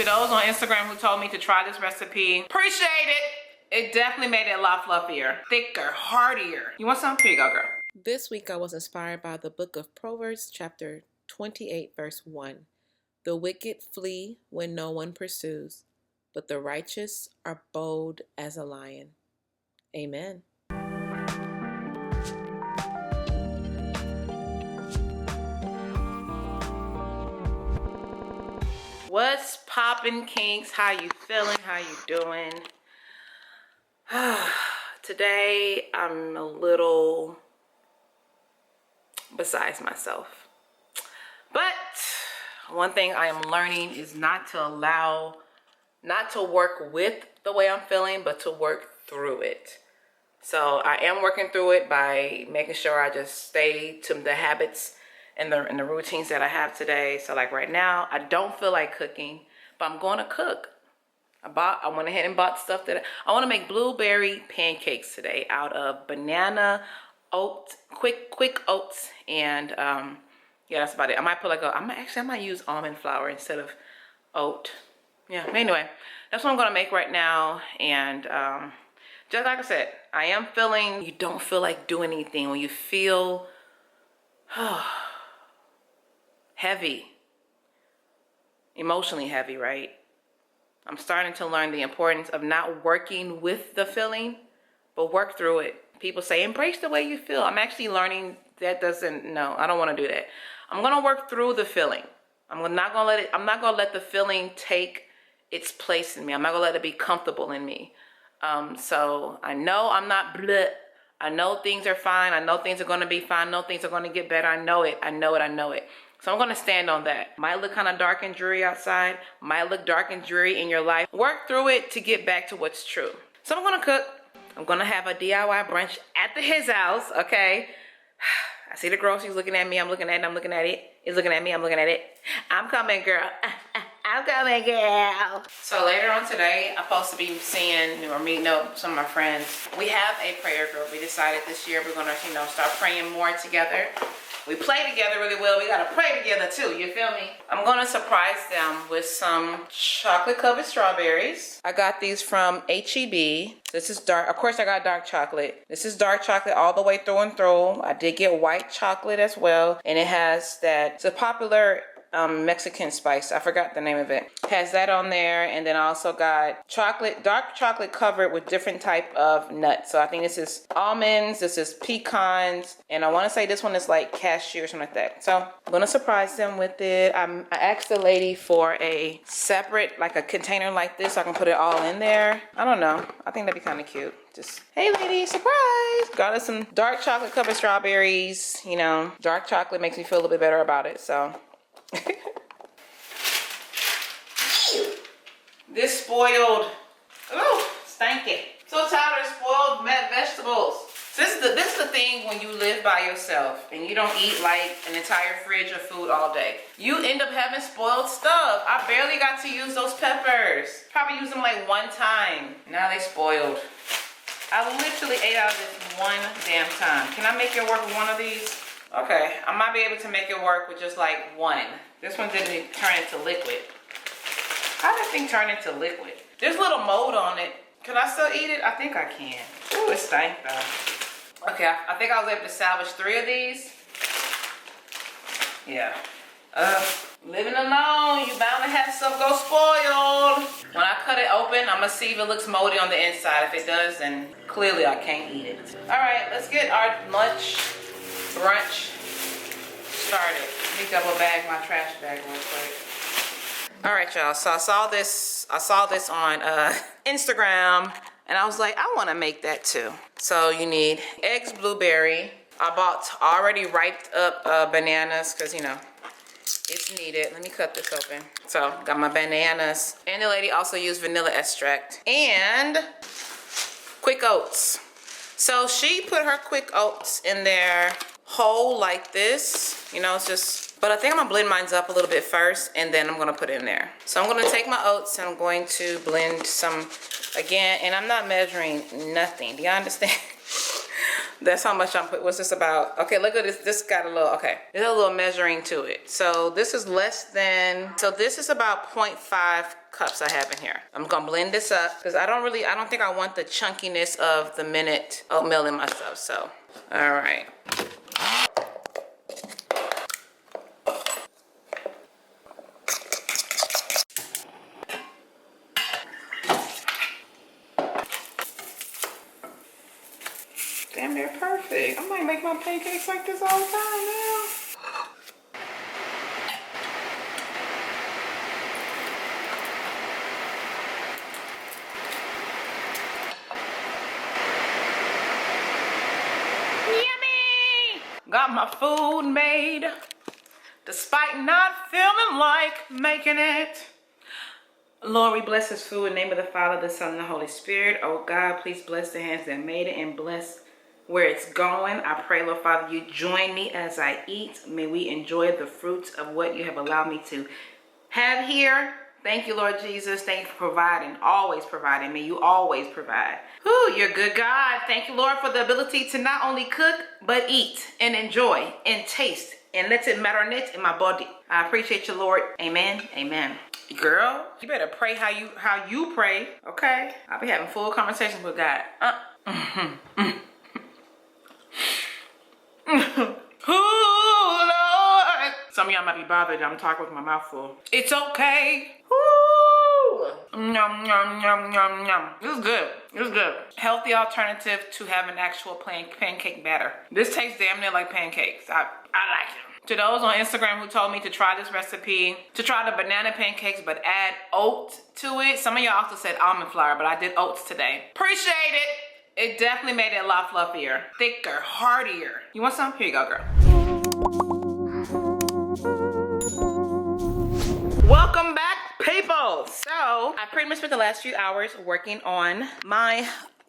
To those on Instagram who told me to try this recipe, appreciate it. It definitely made it a lot fluffier, thicker, heartier. You want some? Here you go, girl. This week I was inspired by the book of Proverbs, chapter 28, verse 1. The wicked flee when no one pursues, but the righteous are bold as a lion. Amen. What's poppin', kinks? How you feeling? How you doing? Today I'm a little besides myself. But one thing I am learning is not to work with the way I'm feeling, but to work through it. So I am working through it by making sure I just stay to the habits and the routines that I have today. So like right now, I don't feel like cooking, but I'm going to cook. I went ahead and bought stuff that I want to make blueberry pancakes today out of banana, oats, quick oats, and yeah, that's about it. I might put like I might use almond flour instead of oat. Yeah, anyway, that's what I'm gonna make right now. And just like I said, I am feeling, you don't feel like doing anything when you feel heavy, emotionally heavy, right? I'm starting to learn the importance of not working with the feeling, but work through it. People say embrace the way you feel. I'm actually learning that no, I don't want to do that. I'm gonna work through the feeling. I'm not gonna let the feeling take its place in me. I'm not gonna let it be comfortable in me. So I know I'm not bleh. I know things are fine. I know things are gonna be fine. I know things are gonna get better. I know it. So I'm gonna stand on that. Might look kind of dark and dreary outside. Might look dark and dreary in your life. Work through it to get back to what's true. So I'm gonna cook. I'm gonna have a DIY brunch at his house, okay? I see the groceries looking at me. I'm looking at it. I'm looking at it. He's looking at me. I'm looking at it. I'm coming, girl. I'm coming, girl. So later on today, I'm supposed to be seeing or meeting up some of my friends. We have a prayer group. We decided this year we're gonna, start praying more together. We play together really well. We gotta pray together too, you feel me? I'm gonna surprise them with some chocolate covered strawberries. I got these from HEB. This is dark, of course I got dark chocolate. This is dark chocolate all the way through and through. I did get white chocolate as well. And it has it's a popular Mexican spice. I forgot the name of it. Has that on there, and then I also got dark chocolate covered with different type of nuts. So I think this is almonds, this is pecans, and I want to say this one is like cashew or something like that. So I'm gonna surprise them with it. I asked the lady for a separate, like a container like this, so I can put it all in there. I don't know. I think that'd be kind of cute. Just, hey lady, surprise! Got us some dark chocolate covered strawberries. Dark chocolate makes me feel a little bit better about it. So. This spoiled, stanky. So tired of spoiled vegetables. So this is the thing when you live by yourself and you don't eat like an entire fridge of food all day. You end up having spoiled stuff. I barely got to use those peppers. Probably used them like one time. Now they spoiled. I literally ate out of this one damn time. Can I make it work with one of these? Okay, I might be able to make it work with just like one. This one didn't turn into liquid. How did that thing turn into liquid? There's a little mold on it. Can I still eat it? I think I can. Ooh, it stank though. Okay, I think I was able to salvage 3 of these. Yeah. Living alone, you bound to have stuff go spoiled. When I cut it open, I'm gonna see if it looks moldy on the inside. If it does, then clearly I can't eat it. All right, let's get our brunch started. Let me double bag my trash bag real quick. All right, y'all. So I saw this on Instagram, and I was like, I want to make that too. So you need eggs, blueberry. I bought already ripe up bananas because it's needed. Let me cut this open. So got my bananas, and the lady also used vanilla extract and quick oats. So she put her quick oats in there whole like this, it's just, but I think I'm gonna blend mine up a little bit first and then I'm gonna put it in there. So I'm gonna take my oats and I'm going to blend some again, and I'm not measuring nothing. Do y'all understand? That's how much I'm put. What's this about? Okay, look at this. This got a little, okay. There's a little measuring to it. So this is less than, so this is about 0.5 cups I have in here. I'm gonna blend this up because I don't think I want the chunkiness of the minute oatmeal in my stuff. So, all right. Damn, they're perfect. I might make my pancakes like this all the time now. Yummy! Got my food made, despite not feeling like making it. Lord, we bless this food in the name of the Father, the Son, and the Holy Spirit. Oh God, please bless the hands that made it and bless where it's going. I pray, Lord Father, you join me as I eat. May we enjoy the fruits of what you have allowed me to have here. Thank you, Lord Jesus. Thank you for providing, always providing. May you always provide. Whew, you're a good God. Thank you, Lord, for the ability to not only cook, but eat and enjoy and taste and let it marinate in my body. I appreciate you, Lord. Amen. Amen. Girl, you better pray how you pray, okay? I'll be having full conversations with God. Ooh, Lord. Some of y'all might be bothered that I'm talking with my mouth full. It's okay. Ooh. Yum, yum, yum, yum, yum. This is good. This is good. Healthy alternative to having actual pancake batter. This tastes damn near like pancakes. I like it. To those on Instagram who told me to try this recipe, to try the banana pancakes but add oat to it. Some of y'all also said almond flour, but I did oats today. Appreciate it. It definitely made it a lot fluffier, thicker, heartier. You want some? Here you go, girl. Welcome back, people. So I pretty much spent the last few hours working on my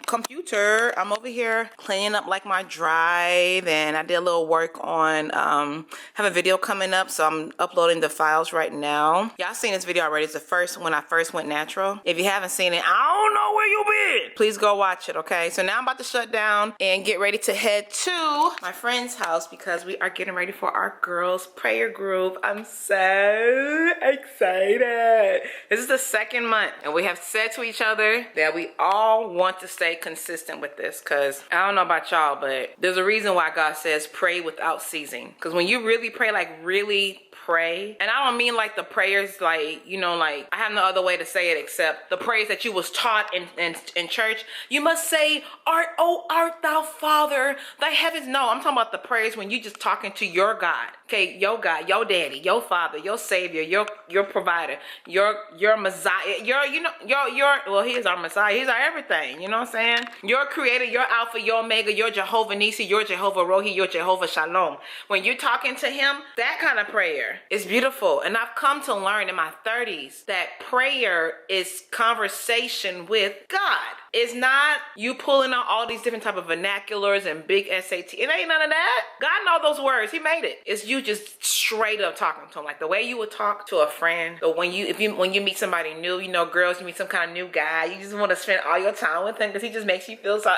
computer. I'm over here cleaning up like my drive, and I did a little work on have a video coming up, so I'm uploading the files right now. Y'all seen this video already. It's the first when I first went natural. If you haven't seen it, I don't know where you been. Please go watch it, okay? So now I'm about to shut down and get ready to head to my friend's house because we are getting ready for our girls prayer group. I'm so excited. This is the second month, and we have said to each other that we all want to stay consistent with this, because I don't know about y'all, but there's a reason why God says pray without ceasing. Because when you really pray, like really pray, and I don't mean like the prayers like, you know, like I have no other way to say it except the prayers that you was taught in church. You must say, art thou Father, thy heavens. No, I'm talking about the prayers when you just talking to your God. Okay, your God, your daddy, your father, your savior, your provider, your Messiah, your well, he is our Messiah, he's our everything, you know what I'm saying? Your creator, your Alpha, your Omega, your Jehovah Nisi, your Jehovah Rohi, your Jehovah Shalom. When you're talking to him, that kind of prayer is beautiful. And I've come to learn in my 30s that prayer is conversation with God. It's not you pulling out all these different type of vernaculars and big SAT. It ain't none of that. God knows those words. He made it. It's you just straight up talking to him, like the way you would talk to a friend. But when you meet somebody new, you know, girls, you meet some kind of new guy, you just want to spend all your time with him because he just makes you feel so.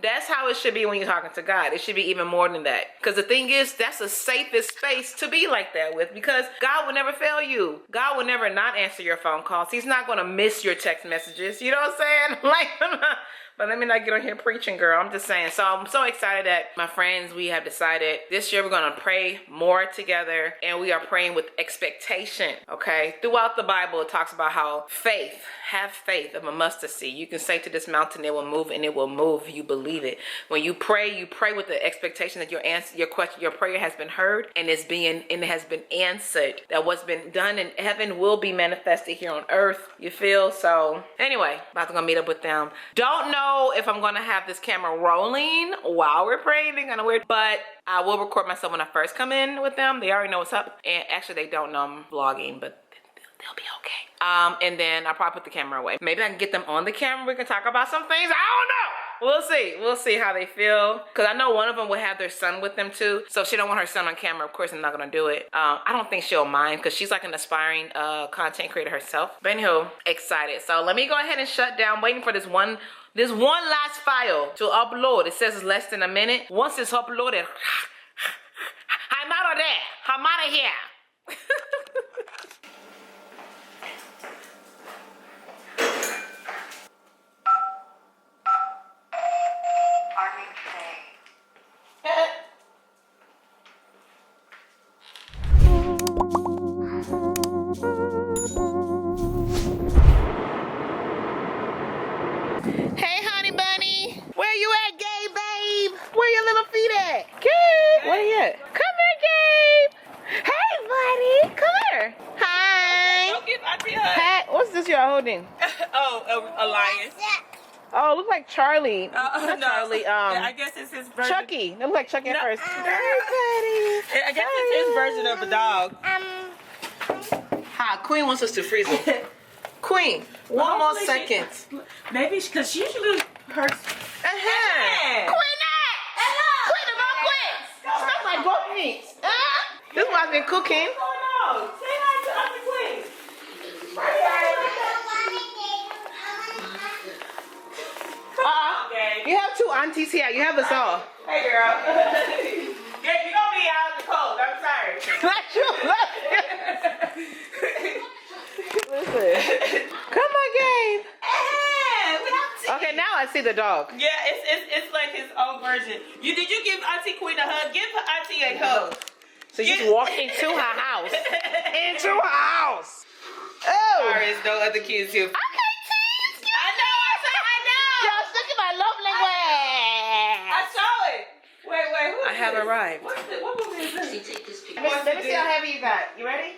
That's how it should be when you're talking to God. It should be even more than that. Because the thing is, that's the safest space to be like that with, because God will never fail you. God will never not answer your phone calls. He's not going to miss your text messages. You know what I'm saying? Like, but let me not get on here preaching, girl. I'm just saying. So I'm so excited that my friends, we have decided this year we're going to pray more together, and we are praying with expectation, okay? Throughout the Bible, it talks about how have faith of a mustard seed. You can say to this mountain, it will move, and it will move if you believe it. When you pray with the expectation that your prayer has been heard and it has been answered. That what's been done in heaven will be manifested here on earth. You feel? So anyway, about to go meet up with them. Don't know if I'm going to have this camera rolling while we're praying. They're kind of weird, but I will record myself when I first come in with them. They already know what's up, and actually they don't know I'm vlogging, but they'll be okay. And then I'll probably put the camera away. Maybe I can get them on the camera. We can talk about some things. I don't know. We'll see. We'll see how they feel. Because I know one of them will have their son with them too. So if she don't want her son on camera, of course I'm not going to do it. I don't think she'll mind because she's like an aspiring content creator herself. But anywho, excited. So let me go ahead and shut down. Waiting for this one last file to upload. It says it's less than a minute. Once it's uploaded, I'm out of there. I'm out of here. Hey, honey bunny. Where you at, gay babe? Where your little feet at? Gabe, where you at? Come here, Gabe. Hey, buddy. Come here. Hi. Don't give Auntie a hug. Hi. What's this you're holding? Oh, a lion. Oh, it looks like Charlie. Not No. Charlie. Yeah, I guess it's his version. Chucky. It looks like Chucky at first. Hey, buddy. I guess it's his version of a dog. Hi, Queen wants us to freeze it. Queen, one more Hopefully second. Maybe because she usually hurts. Queen, Queen, about Queen. Stop my goat meat. This one's been cooking. What's going on? Say hi to Auntie Queen. You have two aunties here. You have us all. Hey, girl. Yeah, you're going to be out in the cold. I'm sorry. Not you. Listen. Come on, Gabe. Okay, now I see the dog. Yeah, it's like his own version. Did you give Auntie Queen a hug? Give Auntie a hug. So you just walked into her house. Into her house. Oh. Sorry, there's no other kids here. I can't tease you. I know. Y'all stuck in my love language. I saw it. Wait, who I have arrived. what movie is this? Let me see how heavy you got. You ready?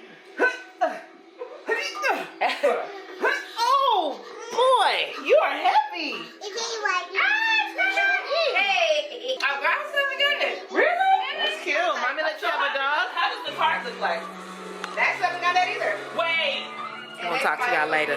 Oh, boy. You are heavy. Hey, our girls never get it. Really? That's cute. Mommy let you have a dog. How does the card look like? That's something got that either. Wait. We'll talk to y'all later.